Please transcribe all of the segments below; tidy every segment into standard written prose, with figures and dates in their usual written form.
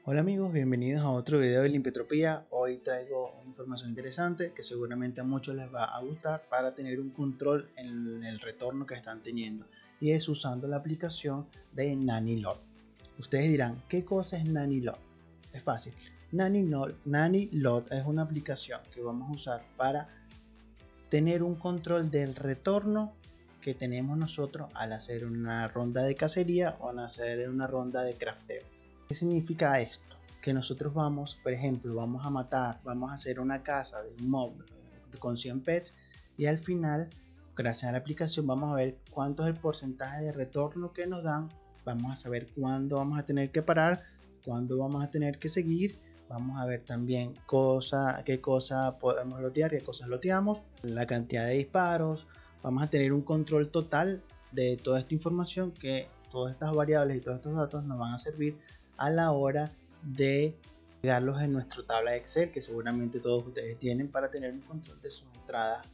Hola amigos, bienvenidos a otro video de Limpiotropía. Hoy traigo información interesante que seguramente a muchos les va a gustar para tener un control en el retorno que están teniendo, y es usando la aplicación de NannyLot. Ustedes dirán, ¿qué cosa es NannyLot? Es fácil. NannyLot es una aplicación que vamos a usar para tener un control del retorno que tenemos nosotros al hacer una ronda de cacería o al hacer una ronda de crafteo. ¿Qué significa esto? Que nosotros vamos, por ejemplo, vamos a matar, vamos a hacer una casa de un mob con 100 pets, y al final, gracias a la aplicación, vamos a ver cuánto es el porcentaje de retorno que nos dan. Vamos a saber cuándo vamos a tener que parar, cuándo vamos a tener que seguir. Vamos a ver también qué cosa podemos lotear, qué cosas loteamos, la cantidad de disparos. Vamos a tener un control total de toda esta información, que todas estas variables y todos estos datos nos van a servir a la hora de pegarlos en nuestra tabla de Excel, que seguramente todos ustedes tienen, para tener un control de sus entradas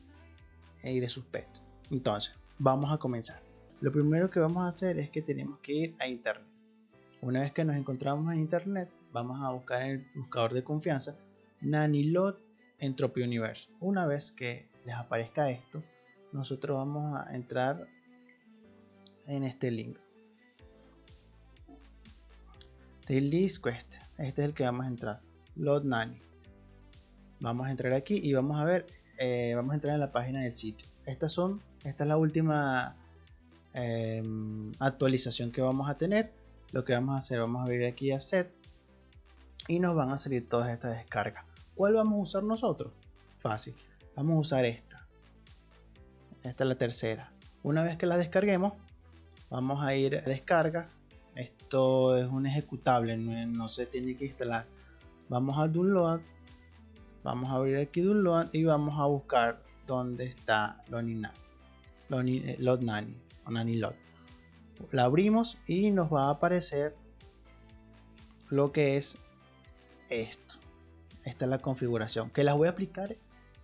y de sus pets. Entonces, vamos a comenzar. Lo primero que vamos a hacer es que tenemos que ir a internet. Una vez que nos encontramos en internet, vamos a buscar en el buscador de confianza NannyLot Entropy Universe. Una vez que les aparezca esto, nosotros vamos a entrar en este link. Release Quest, este es el que vamos a entrar, Lot Nanny. Vamos a entrar aquí y vamos a ver, vamos a entrar en la página del sitio. Esta es la última actualización que vamos a tener. Lo que vamos a hacer, vamos a abrir aquí a Set y nos van a salir todas estas descargas. ¿Cuál vamos a usar nosotros? Fácil, vamos a usar esta. Esta es la tercera. Una vez que la descarguemos, vamos a ir a descargas. Esto es un ejecutable, no se tiene que instalar. Vamos a download, vamos a abrir aquí download y vamos a buscar dónde está Lot Nanny o NannyLot. La abrimos y nos va a aparecer lo que es esto. Esta es la configuración que las voy a aplicar.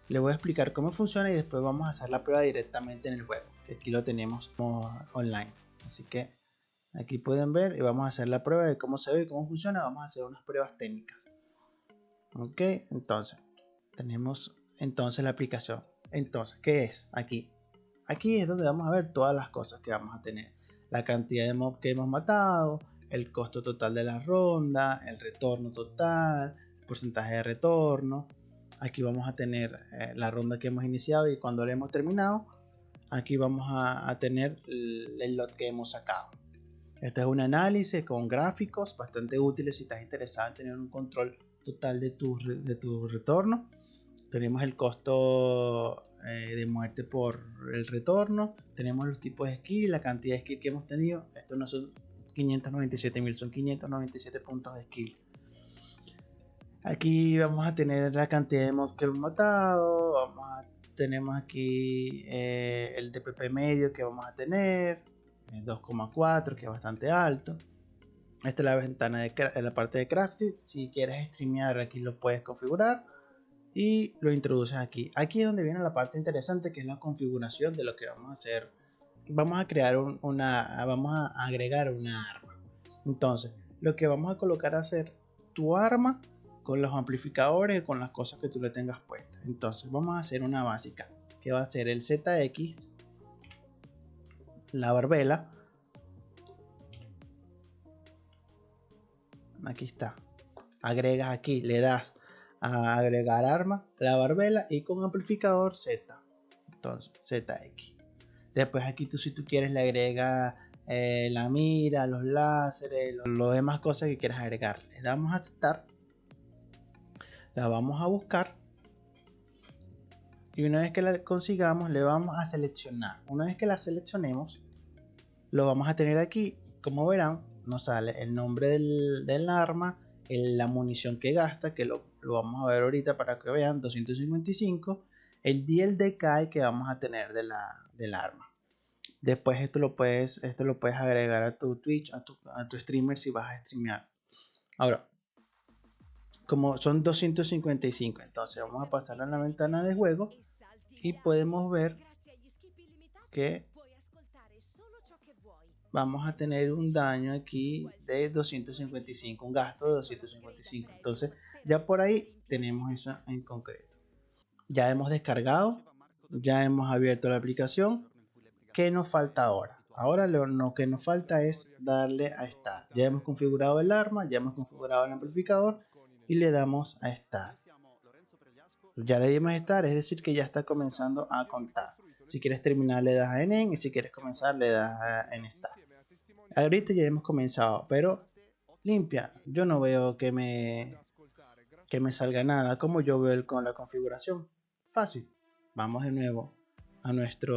Les voy a explicar cómo funciona y después vamos a hacer la prueba directamente en el juego, que aquí lo tenemos online. Así que aquí pueden ver y vamos a hacer la prueba de cómo se ve y cómo funciona. Vamos a hacer unas pruebas técnicas. Ok, entonces tenemos la aplicación. Entonces, ¿qué es? Aquí es donde vamos a ver todas las cosas que vamos a tener: la cantidad de mobs que hemos matado, el costo total de la ronda, el retorno total, el porcentaje de retorno. Aquí vamos a tener la ronda que hemos iniciado y cuando la hemos terminado. Aquí vamos a tener el lot que hemos sacado. Este es un análisis con gráficos bastante útiles si estás interesado en tener un control total de tu retorno. Tenemos el costo de muerte por el retorno. Tenemos los tipos de skill, la cantidad de skill que hemos tenido. Esto no son 597.000, son 597 puntos de skill. Aquí vamos a tener la cantidad de mobs que hemos matado. Tenemos aquí el DPP medio que vamos a tener, 2,4, que es bastante alto. Esta es la ventana de la parte de crafting. Si quieres streamear, aquí lo puedes configurar y lo introduces aquí. Aquí es donde viene la parte interesante, que es la configuración de lo que vamos a hacer. Vamos a crear vamos a agregar una arma. Entonces, lo que vamos a colocar a hacer tu arma con los amplificadores y con las cosas que tú le tengas puestas. Entonces, vamos a hacer una básica, que va a ser el ZX, la barbela. Aquí está. Agregas aquí, le das a agregar arma, la barbela, y con amplificador Z. Entonces, ZX. Después aquí si tú quieres, le agregas la mira, los láseres, lo demás cosas que quieras agregar. Le damos a aceptar. La vamos a buscar. Y una vez que la consigamos, le vamos a seleccionar. Una vez que la seleccionemos, lo vamos a tener aquí. Como verán, nos sale el nombre del arma, la munición que gasta, que lo vamos a ver ahorita para que vean, 255, el día el decay que vamos a tener del arma. Después esto lo puedes agregar a tu Twitch, a tu streamer, si vas a streamear. Ahora, como son 255, entonces vamos a pasar a la ventana de juego y podemos ver que vamos a tener un daño aquí de 255, un gasto de 255. Entonces ya por ahí tenemos eso en concreto. Ya hemos descargado, ya hemos abierto la aplicación. ¿Qué nos falta ahora? Ahora lo que nos falta es darle a Start. Ya hemos configurado el arma, ya hemos configurado el amplificador y le damos a Start. Ya le dimos a Start, es decir que ya está comenzando a contar. Si quieres terminar le das a End y si quieres comenzar le das en Start. Ahorita ya hemos comenzado, pero limpia. Yo no veo que me salga nada como yo veo con la configuración. Fácil. Vamos de nuevo a nuestra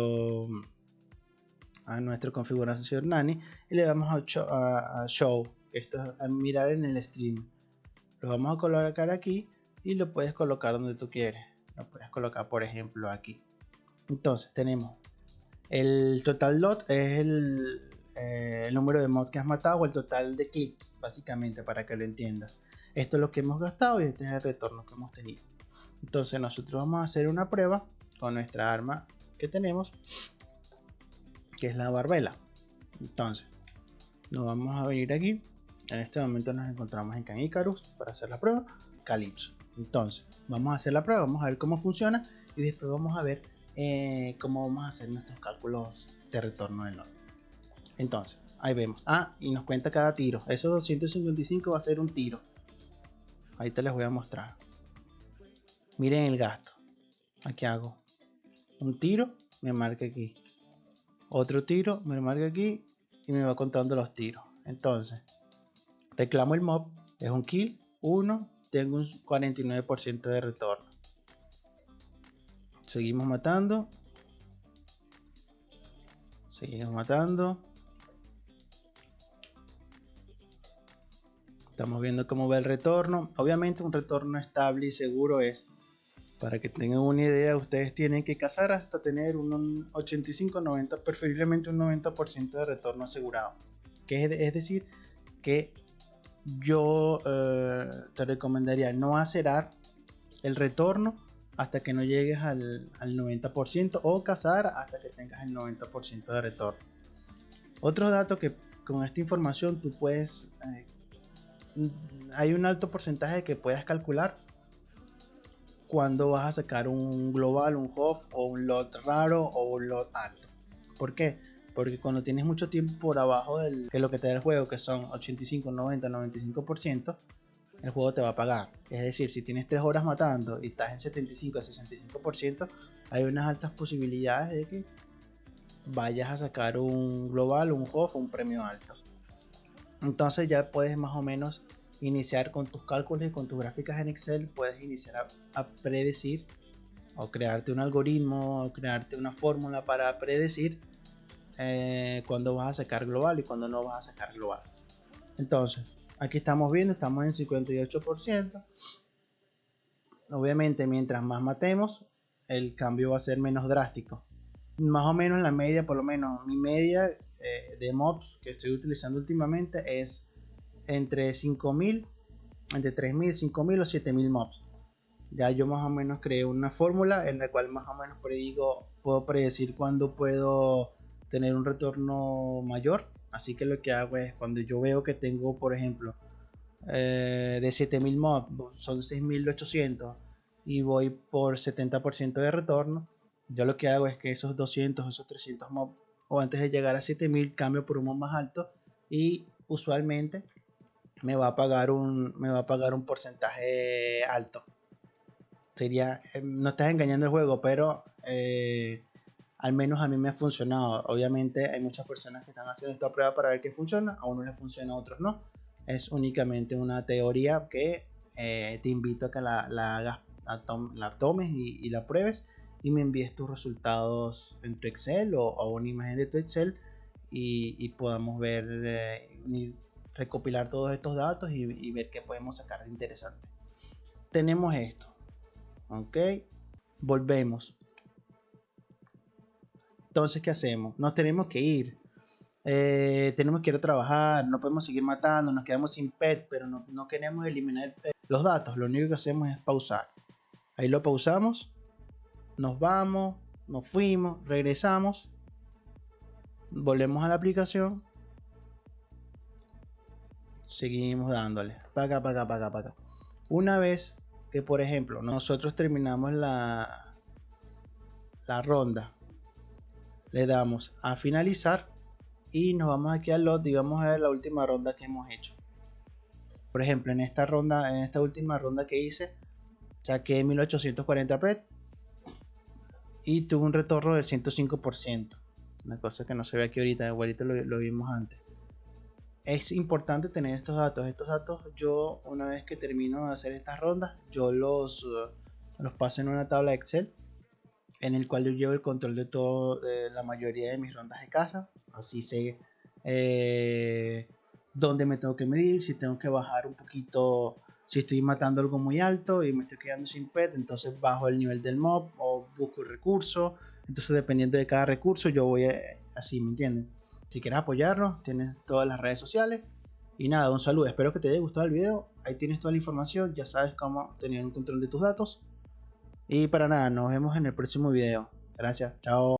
configuración Nani y le damos a show. Esto es a mirar en el stream. Lo vamos a colocar aquí y lo puedes colocar donde tú quieres. Lo puedes colocar, por ejemplo, aquí. Entonces tenemos el total lot, es el número de mods que has matado o el total de clics, básicamente, para que lo entiendas. Esto es lo que hemos gastado y este es el retorno que hemos tenido. Entonces nosotros vamos a hacer una prueba con nuestra arma que tenemos, que es la barbela. Entonces nos vamos a venir aquí. En este momento nos encontramos en Can Icarus para hacer la prueba, Calypso. Entonces vamos a hacer la prueba, vamos a ver cómo funciona y después vamos a ver cómo vamos a hacer nuestros cálculos de retorno del nodo. Entonces ahí vemos, y nos cuenta cada tiro. Esos 255 va a ser un tiro. Ahí te les voy a mostrar. Miren el gasto. Aquí hago un tiro, me marca aquí. Otro tiro, me marca aquí y me va contando los tiros. Entonces, reclamo el mob, es un kill, 1, tengo un 49% de retorno. Seguimos matando. Seguimos matando. Estamos viendo cómo va el retorno. Obviamente un retorno estable y seguro es, para que tengan una idea, ustedes tienen que cazar hasta tener un 85-90, preferiblemente un 90% de retorno asegurado. Es decir, que yo te recomendaría no acelerar el retorno hasta que no llegues al 90% o cazar hasta que tengas el 90% de retorno. Otro dato que con esta información tú puedes... hay un alto porcentaje que puedas calcular cuando vas a sacar un global, un HOF o un lot raro o un lot alto. ¿Por qué? Porque cuando tienes mucho tiempo por abajo de lo que te da el juego, que son 85, 90, 95%, el juego te va a pagar. Es decir, si tienes 3 horas matando y estás en 75 a 65%, hay unas altas posibilidades de que vayas a sacar un global, un HOF o un premio alto. Entonces ya puedes más o menos iniciar con tus cálculos y con tus gráficas en Excel. Puedes iniciar a predecir o crearte un algoritmo o crearte una fórmula para predecir cuándo vas a sacar global y cuándo no vas a sacar global. Entonces aquí estamos viendo, estamos en 58%. Obviamente mientras más matemos el cambio va a ser menos drástico. Más o menos la media, por lo menos mi media de mobs que estoy utilizando últimamente es entre 5000, entre 3000, 5000 o 7000 mobs. Ya yo más o menos creé una fórmula en la cual más o menos puedo predecir cuándo puedo tener un retorno mayor. Así que lo que hago es, cuando yo veo que tengo, por ejemplo, de 7000 mobs son 6800 y voy por 70% de retorno, yo lo que hago es que esos 200, esos 300 mobs, o antes de llegar a 7000, cambio por un mob más alto y usualmente me va a pagar un porcentaje alto. Sería, no estás engañando el juego, pero al menos a mí me ha funcionado. Obviamente hay muchas personas que están haciendo esta prueba para ver qué funciona, a unos les funciona, a otros no. Es únicamente una teoría que te invito a que la hagas, la tomes y la pruebes y me envíes tus resultados en tu Excel o una imagen de tu Excel y podamos ver, recopilar todos estos datos y ver qué podemos sacar de interesante. Tenemos esto, ok, volvemos. Entonces, ¿qué hacemos? Nos tenemos que ir. Tenemos que ir a trabajar, no podemos seguir matando, nos quedamos sin pet, pero no queremos eliminar los datos. Lo único que hacemos es pausar. Ahí lo pausamos, nos vamos, nos fuimos, regresamos, volvemos a la aplicación seguimos dándole para acá, para acá, para acá, para acá. Una vez que, por ejemplo, nosotros terminamos la ronda, le damos a finalizar y nos vamos aquí al lot y vamos a ver la última ronda que hemos hecho. Por ejemplo, en esta ronda, en esta última ronda que hice, saqué 1840p y tuve un retorno del 105%. Una cosa que no se ve aquí ahorita, igualito lo vimos antes. Es importante tener estos datos. Estos datos, yo una vez que termino de hacer estas rondas, yo los paso en una tabla de Excel en el cual yo llevo el control de todo, de la mayoría de mis rondas de caza. Así sé dónde me tengo que medir, si tengo que bajar un poquito, si estoy matando algo muy alto y me estoy quedando sin pet, entonces bajo el nivel del mob o busco el recurso. Entonces dependiendo de cada recurso yo voy así, ¿me entienden? Si quieres apoyarnos, tienes todas las redes sociales. Y nada, un saludo, espero que te haya gustado el video. Ahí tienes toda la información, ya sabes cómo tener un control de tus datos. Y para nada, nos vemos en el próximo video. Gracias, chao.